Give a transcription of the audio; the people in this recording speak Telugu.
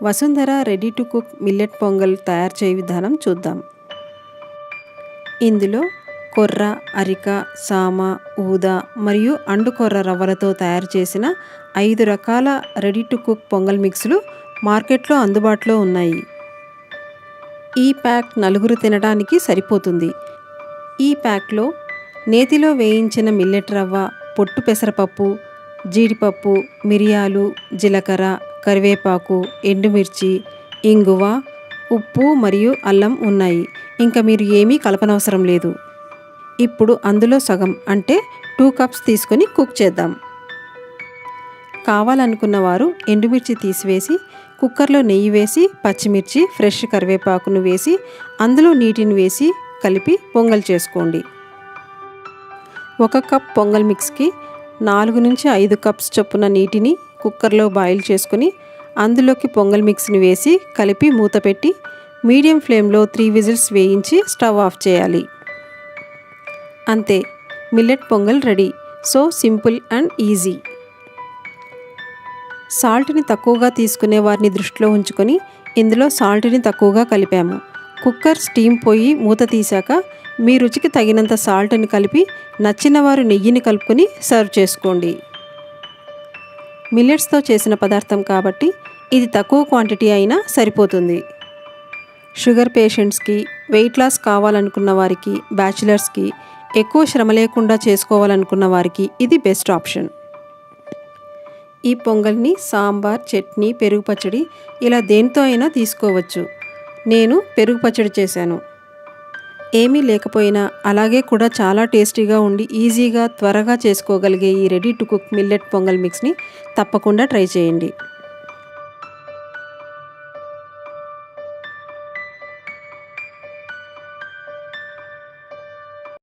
Vasundhara ready to cook millet pongal తయారు చేయ విధానం చూద్దాం. ఇందులో కొర్ర, అరిక, సామ, ఊద మరియు అండుకొర్ర రవ్వలతో తయారు చేసిన 5 రకాల రెడీ టు కుక్ పొంగల్ మిక్స్లు మార్కెట్లో అందుబాటులో ఉన్నాయి. ఈ ప్యాక్ నలుగురు తినడానికి సరిపోతుంది. ఈ ప్యాక్లో నేతిలో వేయించిన మిల్లెట్ రవ్వ, పొట్టు పెసరపప్పు, జీడిపప్పు, మిరియాలు, జీలకర్ర, కరివేపాకు, ఎండుమిర్చి, ఇంగువ, ఉప్పు మరియు అల్లం ఉన్నాయి. ఇంకా మీరు ఏమీ కలపనవసరం లేదు. ఇప్పుడు అందులో సగం అంటే 2 కప్స్ తీసుకొని కుక్ చేద్దాం. కావాలనుకున్న వారు ఎండుమిర్చి తీసివేసి కుక్కర్లో నెయ్యి వేసి పచ్చిమిర్చి, ఫ్రెష్ కరివేపాకును వేసి అందులో నీటిని వేసి కలిపి పొంగల్ చేసుకోండి. 1 కప్ పొంగల్ మిక్స్కి 4 నుంచి 5 కప్స్ చొప్పున నీటిని కుక్కర్లో బాయిల్ చేసుకుని అందులోకి పొంగల్ మిక్స్ని వేసి కలిపి మూత పెట్టి మీడియం ఫ్లేమ్లో 3 విజిల్స్ వేయించి స్టవ్ ఆఫ్ చేయాలి. అంతే, millet pongal ready. So simple and easy. సాల్ట్ని తక్కువగా తీసుకునే వారిని దృష్టిలో ఉంచుకొని ఇందులో సాల్ట్ని తక్కువగా కలిపాము. కుక్కర్ స్టీమ్ పోయి మూత తీశాక మీ రుచికి తగినంత సాల్ట్ని కలిపి నచ్చిన వారు నెయ్యిని కలుపుకొని సర్వ్ చేసుకోండి. మిల్లెట్స్తో చేసిన పదార్థం కాబట్టి ఇది తక్కువ క్వాంటిటీ అయినా సరిపోతుంది. షుగర్ పేషెంట్స్కి, వెయిట్ లాస్ కావాలనుకున్న వారికి, బ్యాచిలర్స్కి, ఎక్కువ శ్రమ లేకుండా చేసుకోవాలనుకున్న వారికి ఇది బెస్ట్ ఆప్షన్. ఈ పొంగల్ని సాంబార్, చట్నీ, పెరుగు పచ్చడి ఇలా దేనితో అయినా తీసుకోవచ్చు. నేను పెరుగు పచ్చడి చేశాను. ఏమీ లేకపోయినా అలాగే కూడా చాలా టేస్టీగా ఉండి ఈజీగా త్వరగా చేసుకోగలిగే ఈ ready to cook millet pongal మిక్స్ని తప్పకుండా ట్రై చేయండి.